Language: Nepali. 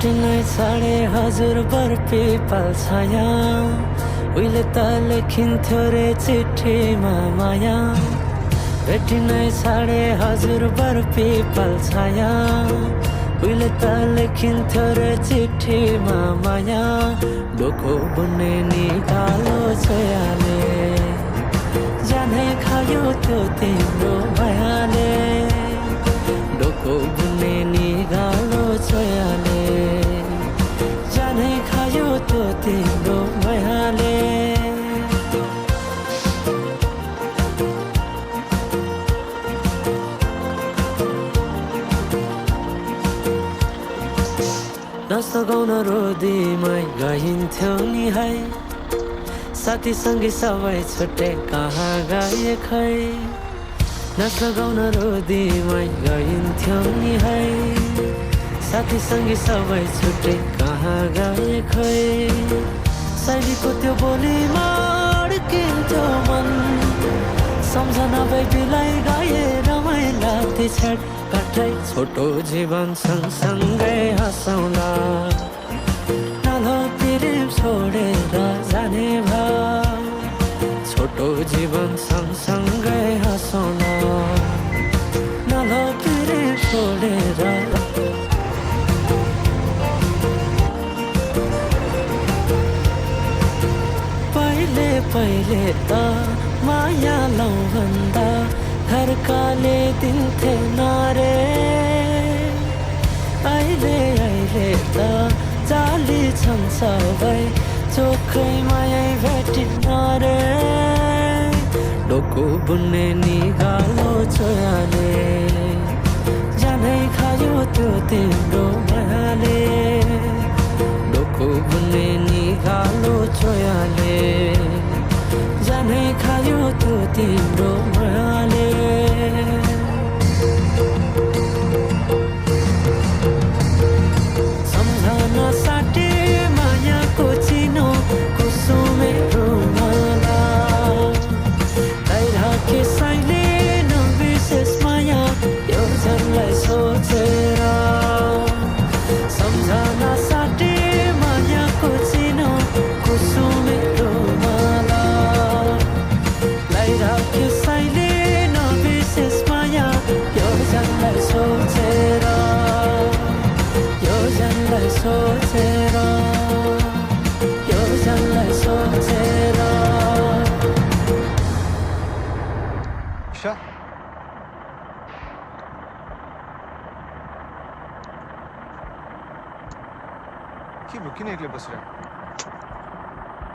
भेटिनै छाडे हजुर पिपल छाया उहिले त लेखिन्थ्यो रे चिठीमा माया भेटिनै छाडे हजुर पिपल छाया उहिले त लेखिन्थ्यो रे चिठीमा माया डोको बुन्ने निकालो छोयाले जाने खायो त्यो तिम्रो मायाले डोको बुन्ने निकालो छोयाले जाने खायो त्यो तिम्रो मायाले नसगाउन रोदीमै गइन्थ्यो नि है साथीसँगै सबै छुट्टे कहाँ गए खै नसगाउन रोदीमै गइन्थ्यो नि है साथीसँगै सबै छुट्टे कहाँ गए खै शैलीको त्यो बोलीमा अड्किन्थ्यो मन सम्झना बेबीलाई गाए रमाइला ती छेड काठै छोटो जीवन सँगसँगै हँसौँला नालो प्रेम छोडेर जाने भाव छोटो जीवन सँगसँगै हँसौँला नालो प्रेम छोडेर पहिले पहिले त माया लौ भन्दा घरकाले दिन्थे नारे अहिले अहिले त जाली छन् सबै चोखै माया भेटिन रे डोको बुन्ने निकालो छोयाले जानै खायो त्यो तिम्रो मायाले डोको बुन्ने निकालो छोयाले जानै खायो त्यो तिम्रो मायाले सम्झना साटे मायाको चिनो कुसुमे रुमाला राखे साइले नबिर्सेस माया यो जनलाई सोचेर सम्झना साटे मायाको चिनो कुसुमे रुमाला राखे साइले नबिर्सेस माया यो जनलाई सोचेर यो जनलाई सोचेर यो जनलाई सोचेर ईशा के भयो किन एक्लै बसिरहेको